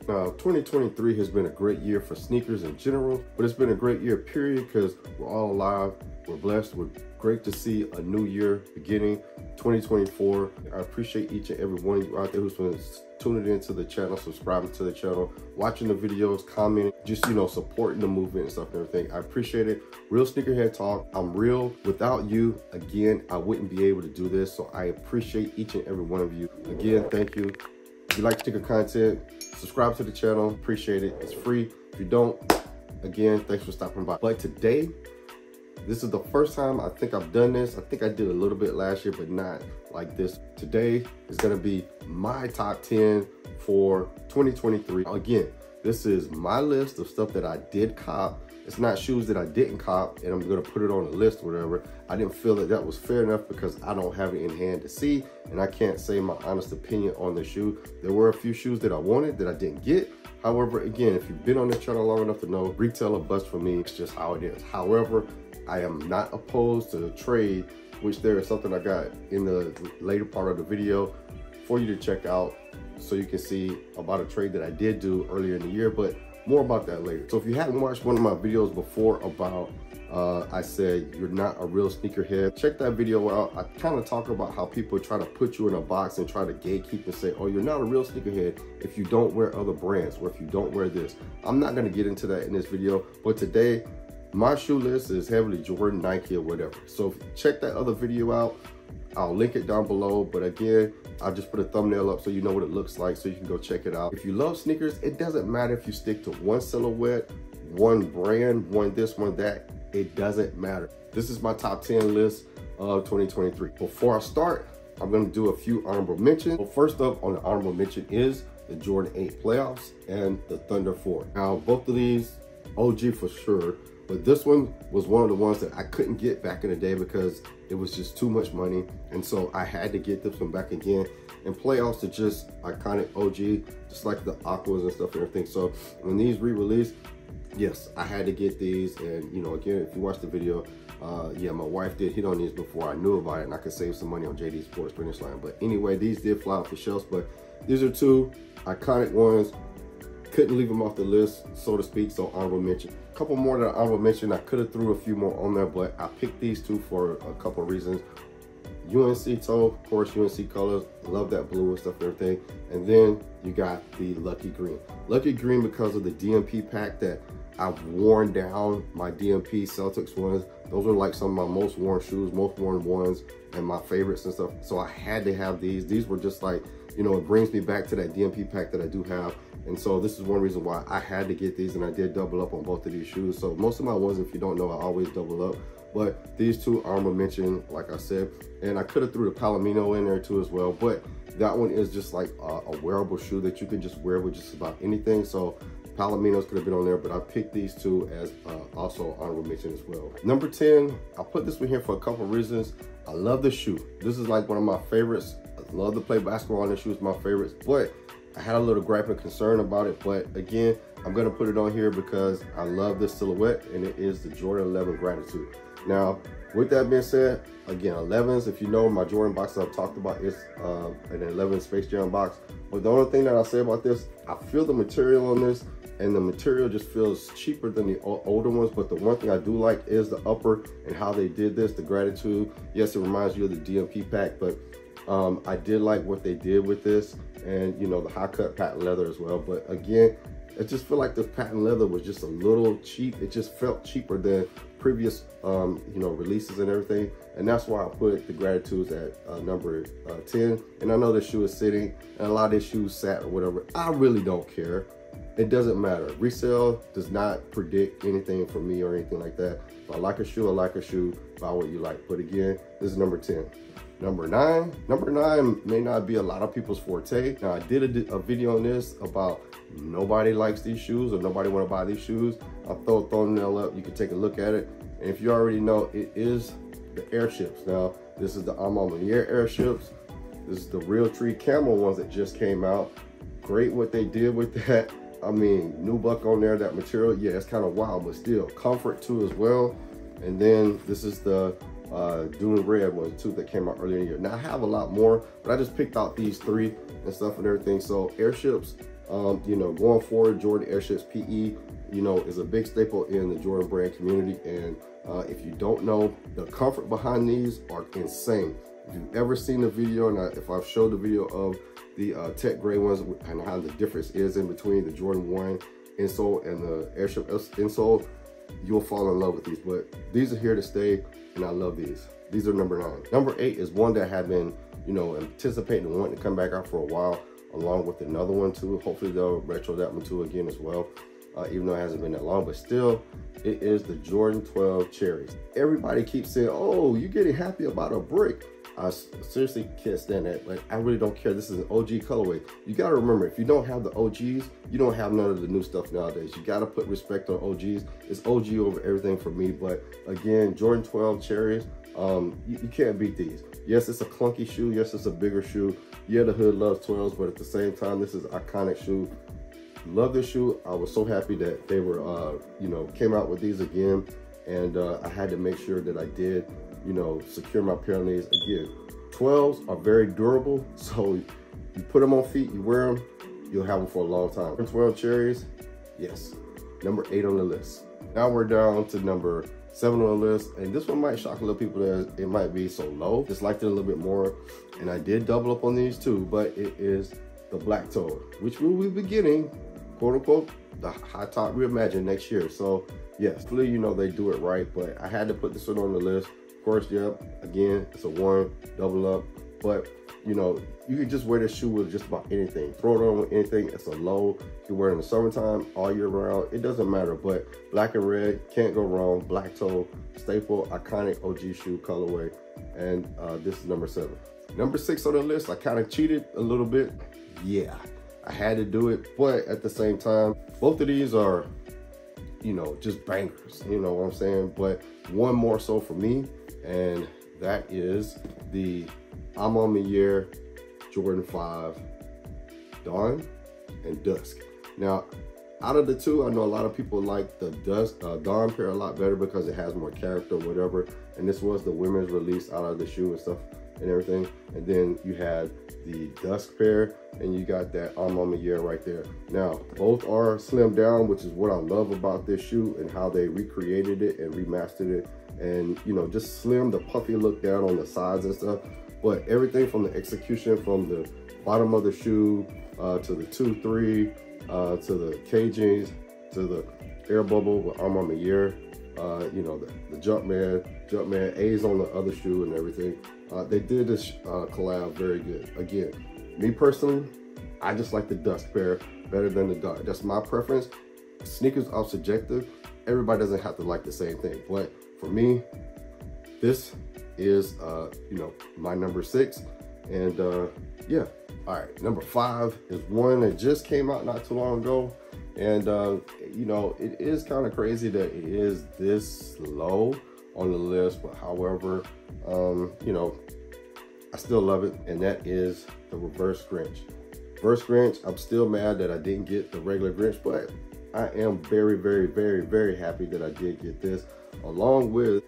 Now, 2023 has been a great year for sneakers in general, but it's been a great year, period, because we're all alive, we're blessed, we're great to see a new year beginning, 2024. I appreciate each and every one of you out there who's been tuning into the channel, subscribing to the channel, watching the videos, commenting, just, you know, supporting the movement and stuff and everything. I appreciate it. Real Sneakerhead Talk. I'm real. Without you, again, I wouldn't be able to do this. So I appreciate each and every one of you. Again, thank you. If you like sneaker content, subscribe to the channel. Appreciate it. It's free. If you don't, again, thanks for stopping by. But today, this is the first time I think I've done this. I think I did a little bit last year, but not like this. Today is gonna be my top 10 for 2023. Again, this is my list of stuff that I did cop. It's not shoes that I didn't cop, and I'm gonna put it on a list or whatever. I didn't feel that that was fair enough because I don't have it in hand to see, and I can't say my honest opinion on the shoe. There were a few shoes that I wanted that I didn't get. However, again, if you've been on the channel long enough to know, retail or bust for me, it's just how it is. However, I am not opposed to trade, which there is something I got in the later part of the video for you to check out so you can see about a trade that I did do earlier in the year, but more about that later. So if you hadn't watched one of my videos before about, I said you're not a real sneakerhead, check that video out. I kind of talk about how people try to put you in a box and try to gatekeep and say, oh, you're not a real sneakerhead if you don't wear other brands or if you don't wear this. I'm not going to get into that in this video, but today, my shoe list is heavily Jordan, Nike, or whatever. So check that other video out. I'll link it down below. But again, I'll just put a thumbnail up so you know what it looks like so you can go check it out. If you love sneakers, it doesn't matter if you stick to one silhouette, one brand, one this, one that. It doesn't matter. This is my top 10 list of 2023. Before I start, I'm going to do a few honorable mentions. Well, first up on the honorable mention is the Jordan 8 playoffs and the Thunder 4. Now, both of these, OG for sure. But this one was one of the ones that I couldn't get back in the day because it was just too much money. And so I had to get this one back again. And playoffs are just iconic OG, just like the Aquas and stuff and everything. So when these re-released, yes, I had to get these. And, you know, again, if you watch the video, yeah, my wife did hit on these before I knew about it, and I could save some money on JD Sports Finish Line. But anyway, these did fly off the shelves. But these are two iconic ones. Couldn't leave them off the list, so to speak, so honorable mention. A couple more that I honorable mention, I could have threw a few more on there, but I picked these two for a couple of reasons. UNC toe, of course, UNC colors, love that blue and stuff and everything. And then you got the Lucky Green. Lucky Green because of the DMP pack that I've worn down my DMP Celtics ones. Those are like some of my most worn shoes, most worn ones, and my favorites and stuff. So I had to have these. These were just like, you know, it brings me back to that DMP pack that I do have. And so this is one reason why I had to get these, and I did double up on both of these shoes. So most of my ones, if you don't know, I always double up. But these two honorable mention, like I said, and I could have threw the Palomino in there too as well. But that one is just like a wearable shoe that you can just wear with just about anything. So Palominos could have been on there, but I picked these two as also honorable mention as well. Number 10, I put this one here for a couple of reasons. I love the shoe. This is like one of my favorites. I love to play basketball, and this shoe is my favorites. But I had a little gripe and concern about it, but again, I'm gonna put it on here because I love this silhouette, and it is the Jordan 11 Gratitude. Now, with that being said, again, 11s, if you know my Jordan boxes I've talked about, is an 11 Space Jam box. But the only thing that I'll say about this, I feel the material on this, and the material just feels cheaper than the older ones. But the one thing I do like is the upper and how they did this, the Gratitude. Yes, it reminds you of the DMP pack, but I did like what they did with this, and you know, the high cut patent leather as well. But again, I just feel like the patent leather was just a little cheap. It just felt cheaper than previous you know, releases and everything, and that's why I put the Gratitudes at number 10. And I know this shoe is sitting, and a lot of these shoes sat or whatever. I really don't care. It doesn't matter. Resale does not predict anything for me or anything like that. If I like a shoe, I like a shoe. Buy what you like. But again, this is number 10. Number 9. Number 9 may not be a lot of people's forte. Now, I did a video on this about nobody likes these shoes or nobody want to buy these shoes. I'll throw a thumbnail up. You can take a look at it. And if you already know, it is the airships. Now, this is the Amamanier airships. This is the Real Tree Camel ones that just came out. Great what they did with that. I mean, nubuck on there, that material, yeah, it's kind of wild, but still, comfort too as well. And then this is the Dune Red one too that came out earlier in the year. Now I have a lot more, but I just picked out these 3 and stuff and everything. So airships, You know, going forward, Jordan Airships PE, you know, is a big staple in the Jordan brand community. And if you don't know, the comfort behind these are insane. If you've ever seen the video, and if I've showed the video of the tech gray ones and how the difference is in between the Jordan 1 insole and the Airship insole, you'll fall in love with these. But these are here to stay, and I love these. These are number 9. Number 8 is one that I have been, you know, anticipating and wanting to come back out for a while, along with another one too. Hopefully they'll retro that one too again as well, even though it hasn't been that long. But still, it is the Jordan 12 Cherries. Everybody keeps saying, oh, you're getting happy about a brick. I seriously can't stand that, but I really don't care. This is an OG colorway. You got to remember, if you don't have the OGs, you don't have none of the new stuff nowadays. You got to put respect on OGs. It's OG over everything for me. But again, Jordan 12 Cherries, you can't beat these. Yes, it's a clunky shoe. Yes, it's a bigger shoe. Yeah, the hood loves 12s, but at the same time, this is an iconic shoe. Love this shoe. I was so happy that they were, you know, came out with these again. And I had to make sure that I did, you know, secure my pair on these. Again, 12s are very durable. So you put them on feet, you wear them, you'll have them for a long time. 12 Cherries, yes, number 8 on the list. Now we're down to number 7 on the list. And this one might shock a little people that it might be so low. Just liked it a little bit more. And I did double up on these too, but it is the Black Toe, which we will be getting, quote unquote, the high top reimagined next year. So yes, hopefully, you know, they do it right, but I had to put this one on the list. Of course, yep, again, it's a 1, double up, but you know, you can just wear this shoe with just about anything. Throw it on with anything. It's a low. You can wear it in the summertime, all year round. It doesn't matter, but black and red, can't go wrong. Black toe, staple, iconic OG shoe colorway. And this is number 7. Number 6 on the list, I kind of cheated a little bit. Yeah, I had to do it, but at the same time, both of these are, you know, just bangers, you know what I'm saying? But one more so for me, and that is the I'm on the Year Jordan 5 Dawn and Dusk. Now, out of the two, I know a lot of people like the Dawn pair a lot better because it has more character, whatever. And this was the women's release out of the shoe and stuff and everything. And then you had the Dusk pair, and you got that I'm on the Year right there. Now, both are slimmed down, which is what I love about this shoe and how they recreated it and remastered it. And, you know, just slim, the puffy look down on the sides and stuff. But everything from the execution, from the bottom of the shoe to the 2-3, to the cagings, to the air bubble with I'm on the Year, you know, the Jumpman A's on the other shoe and everything. They did this collab very good. Again, me personally, I just like the Dusk pair better than the Dawn. That's my preference. Sneakers are subjective. Everybody doesn't have to like the same thing. But for me, this is, you know, my number 6. And yeah. All right, number 5 is one that just came out not too long ago. And, you know, it is kind of crazy that it is this low on the list. But however, you know, I still love it. And that is the Reverse Grinch. Reverse Grinch, I'm still mad that I didn't get the regular Grinch, but I am very, very, very, very happy that I did get this, along with,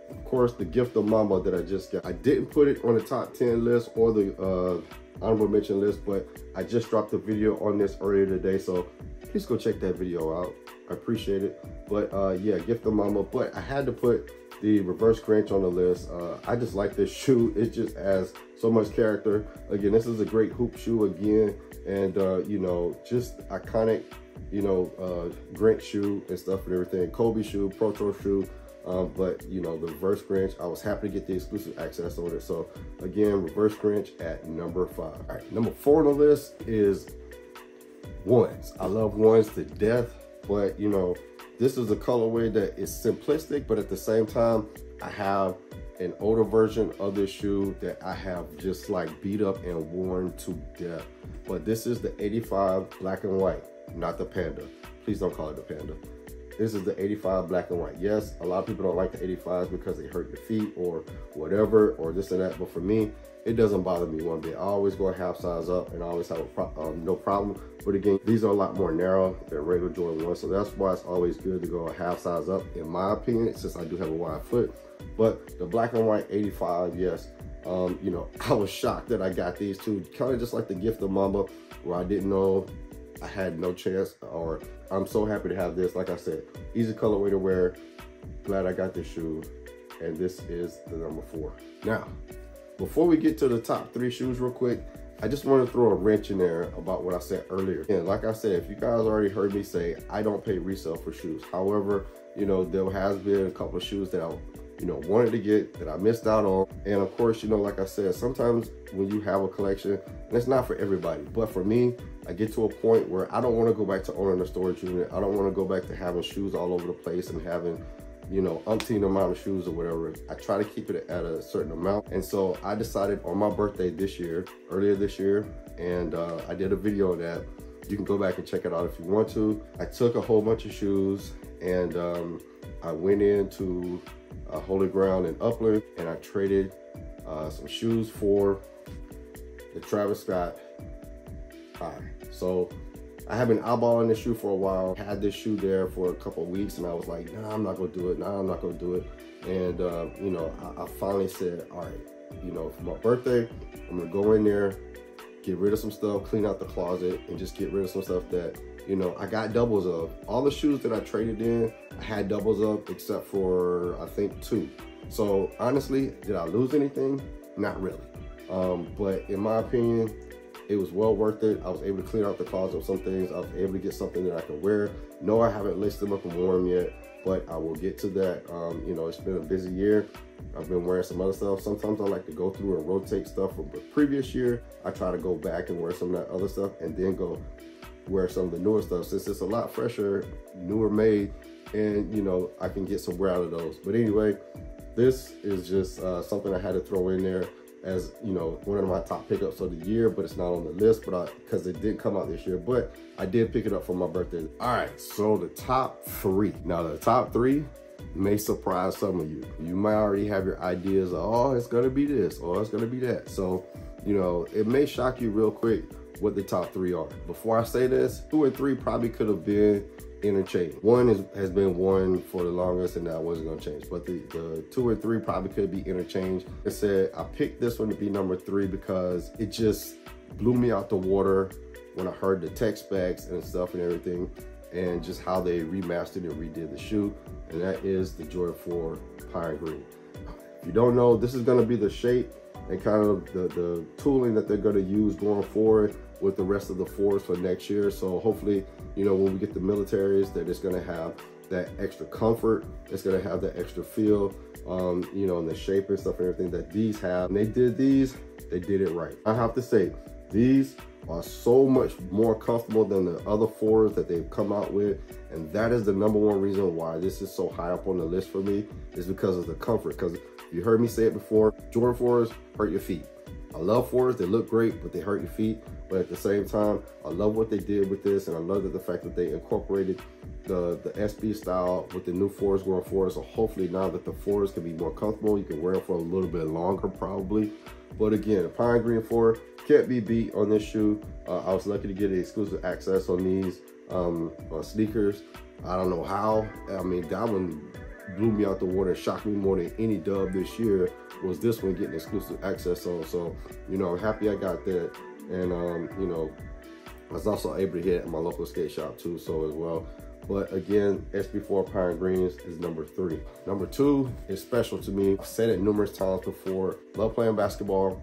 of course, the Gift of Mama that I just got. I didn't put it on the top 10 list or the honorable mention list, but I just dropped a video on this earlier today, so please go check that video out. I appreciate it. But yeah, Gift of Mama. But I had to put the Reverse Grinch on the list. I just like this shoe. It just has so much character. Again, this is a great hoop shoe again, and you know, just iconic, you know, Grinch shoe and stuff and everything. Kobe shoe, Pro Tour shoe. But you know, the Reverse Grinch, I was happy to get the exclusive access on it. So again, Reverse Grinch at number 5. All right, number 4 on the list is ones. I love ones to death, but you know, this is a colorway that is simplistic, but at the same time, I have an older version of this shoe that I have just like beat up and worn to death. But this is the 85 black and white, not the Panda. Please don't call it the Panda. This is the 85 black and white. Yes, a lot of people don't like the 85s because they hurt your feet or whatever, or this and that. But for me, it doesn't bother me one bit. I always go a half size up and I always have no problem. But again, these are a lot more narrow than regular Jordan 1. So that's why it's always good to go a half size up, in my opinion, since I do have a wide foot. But the black and white 85, yes. You know, I was shocked that I got these two, kind of just like the Gift of Mama, where I didn't know I had no chance, or I'm so happy to have this. Like I said, easy colorway to wear. Glad I got this shoe, and this is the number 4. Now, before we get to the top 3 shoes real quick, I just want to throw a wrench in there about what I said earlier. And like I said, if you guys already heard me say, I don't pay resale for shoes. However, you know, there has been a couple of shoes that I, you know, wanted to get that I missed out on. And of course, you know, like I said, sometimes when you have a collection, and it's not for everybody, but for me, I get to a point where I don't want to go back to owning a storage unit. I don't want to go back to having shoes all over the place and having, you know, umpteen amount of shoes or whatever. I try to keep it at a certain amount. And so I decided on my birthday this year, earlier this year, and I did a video on that. You can go back and check it out if you want to. I took a whole bunch of shoes and I went into Holy Ground in Upland and I traded some shoes for the Travis Scott High. So I have been eyeballing this shoe for a while. Had this shoe there for a couple of weeks and I was like, nah, I'm not gonna do it. Nah, I'm not gonna do it. And you know, I finally said, all right, you know, for my birthday, I'm gonna go in there, get rid of some stuff, clean out the closet, and just get rid of some stuff that, you know, I got doubles of. All the shoes that I traded in, I had doubles of, except for, I think, 2. So honestly, did I lose anything? Not really. But in my opinion, it was well worth it. I was able to clean out the closet with some things. I was able to get something that I can wear. No, I haven't laced them up and worn them yet, but I will get to that. You know, it's been a busy year. I've been wearing some other stuff. Sometimes I like to go through and rotate stuff from the previous year. I try to go back and wear some of that other stuff and then go wear some of the newer stuff, since it's a lot fresher, newer made, and you know, I can get some wear out of those. But anyway, this is just something I had to throw in there as, you know, one of my top pickups of the year, but it's not on the list, but because it didn't come out this year, but I did pick it up for my birthday. All right, so the top 3. Now the top 3 may surprise some of you. You might already have your ideas of, oh, it's gonna be this, or it's gonna be that. So, you know, it may shock you real quick what the top 3 are. Before I say this, 2 and 3 probably could have been interchangeable. 1 has been 1 for the longest, and that wasn't gonna change. But the 2 and 3 probably could be interchanged. I said I picked this one to be number 3 because it just blew me out the water when I heard the tech specs and stuff and everything, and just how they remastered and redid the shoe, and that is the Jordan 4 Pine Green. If you don't know, this is gonna be the shape and kind of the tooling that they're gonna use going forward with the rest of the 4s for next year. So hopefully, you know, when we get the militaries, that it's gonna have that extra comfort, it's gonna have that extra feel, you know, and the shape and stuff and everything that these have. And they did it right. I have to say, these are so much more comfortable than the other 4s that they've come out with. And that is the #1 reason why this is so high up on the list for me, is because of the comfort. Because you heard me say it before, Jordan 4s hurt your feet. I love 4s, they look great, but they hurt your feet. But at the same time, I love what they did with this, and I love the fact that they incorporated the SB style with the new 4s going forward. So hopefully now that the 4s can be more comfortable, you can wear them for a little bit longer probably. But again, the Pine Green 4 can't be beat on this shoe. I was lucky to get exclusive access on these on sneakers. I don't know how. I mean, that one blew me out the water, shocked me more than any dub this year, was this one getting exclusive access on. So, you know, I'm happy I got that. And, you know, I was also able to hit it at my local skate shop too, so as well. But again, SB4 Pine Greens is number 3. Number 2 is special to me. I've said it numerous times before. Love playing basketball.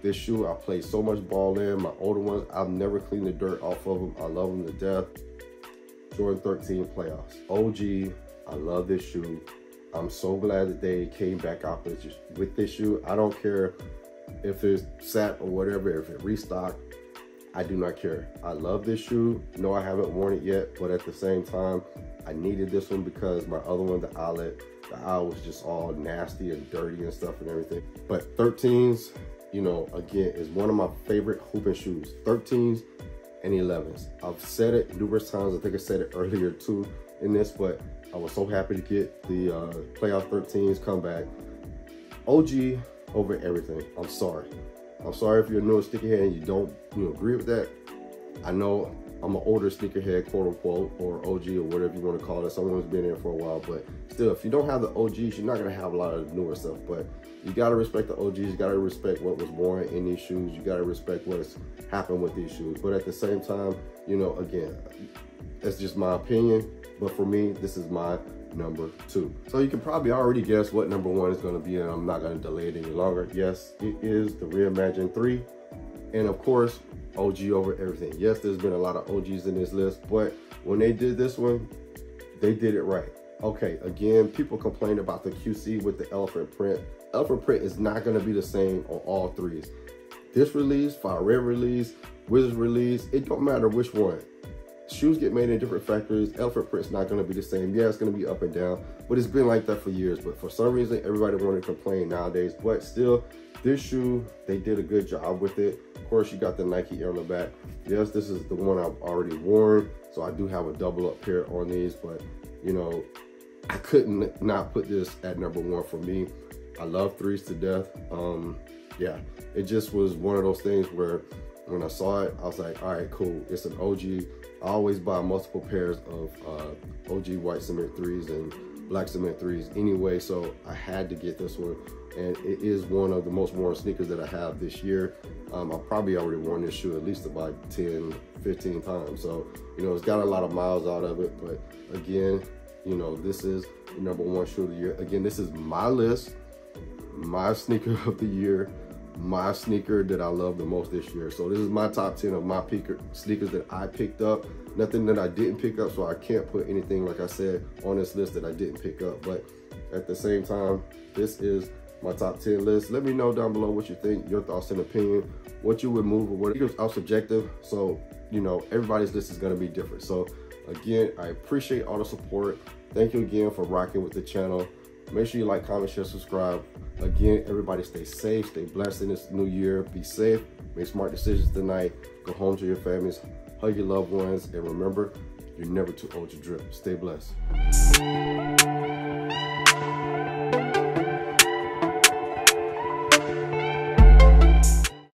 This shoe, I played so much ball in. My older ones, I've never cleaned the dirt off of them. I love them to death. Jordan 13 playoffs. OG, I love this shoe. I'm so glad that they came back out with this shoe. I don't care if it's sat or whatever, if it restocked, I do not care. I love this shoe. No, I haven't worn it yet, but at the same time, I needed this one because my other one, the eye was just all nasty and dirty and stuff and everything. But 13s, you know, again, is one of my favorite hooping shoes. 13s and 11s. I've said it numerous times. I think I said it earlier too in this, but I was so happy to get the playoff 13s come back. OG over everything. I'm sorry. I'm sorry if you're a newer sneakerhead and you don't agree with that. I know I'm an older sneakerhead, quote unquote, or OG or whatever you want to call it. Someone who's been in for a while, but still, if you don't have the OGs, you're not gonna have a lot of newer stuff. But you gotta respect the OGs. You gotta respect what was worn in these shoes. You gotta respect what's happened with these shoes. But at the same time, you know, again, that's just my opinion, but for me, this is my number 2. So you can probably already guess what number 1 is going to be, and I'm not going to delay it any longer. Yes, it is the Reimagined 3, and of course, OG over everything. Yes, there's been a lot of OGs in this list, but when they did this one, they did it right. Okay, again, people complain about the QC with the elephant print. Elephant print is not going to be the same on all 3s. This release, Fire Red release, Wizards release, it don't matter which one. Shoes get made in different factories. Elephant print's not going to be the same. Yeah, it's going to be up and down, but it's been like that for years. But for some reason, everybody wanted to complain nowadays. But still, this shoe, they did a good job with it. Of course, you got the Nike Air on the back. Yes, this is the one I've already worn, so I do have a double up pair on these. But you know, I couldn't not put this at number 1 for me. I love 3s to death. Yeah, it just was one of those things where when I saw it, I was like, all right, cool. It's an OG. I always buy multiple pairs of OG white cement 3s and black cement 3s anyway, so I had to get this one. And it is one of the most worn sneakers that I have this year. I've probably already worn this shoe at least about 10, 15 times. So, you know, it's got a lot of miles out of it. But again, you know, this is the number 1 shoe of the year. Again, this is my list, my sneaker of the year, my sneaker that I love the most this year. So this is my top 10 of my sneakers that I picked up. Nothing that I didn't pick up, so I can't put anything, like I said, on this list that I didn't pick up. But at the same time, this is my top 10 list. Let me know down below what you think, your thoughts and opinion, what you would move or what. It's all subjective, so you know, everybody's list is going to be different. So again, I appreciate all the support. Thank you again for rocking with the channel. Make sure you like, comment, share, subscribe. Again, everybody stay safe, stay blessed in this new year. Be safe, make smart decisions tonight. Go home to your families, hug your loved ones, and remember, you're never too old to drip. Stay blessed.